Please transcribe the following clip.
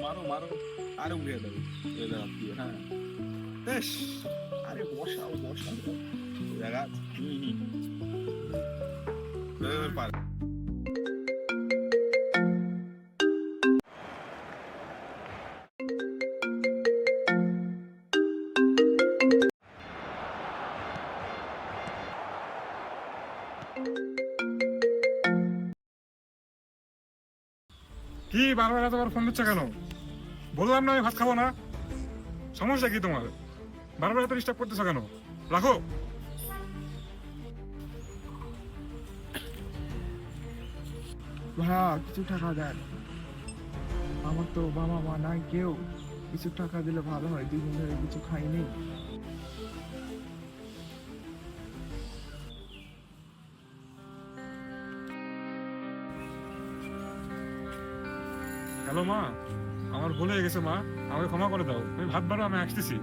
মারো মারো, আরে উড়িয়ে দেবে, উড়িয়ে দেওয়া কি, হ্যাঁ বেশ। আরে বসাও বসাও জায়গা আছে। পারে। কি বারবার এতবার ফোন দিচ্ছ কেন? বললাম না আমি ভাত খাবো না। সমস্যা কি তোমার? বারবার এত ডিস্টার্ব করতেছো কেন? রাখো। ভাইয়া কিছু টাকা দেন, আমার তো বাবা মা নাই কেউ, কিছু টাকা দিলে ভালো হয়, 2 দিন ধরে কিছু খাইনি। হ্যালো মা, আমার ভুল হয়ে গেছে মা, আমাকে ক্ষমা করে দাও। তুমি ভাত বাড়ো, আমি আসতেছি।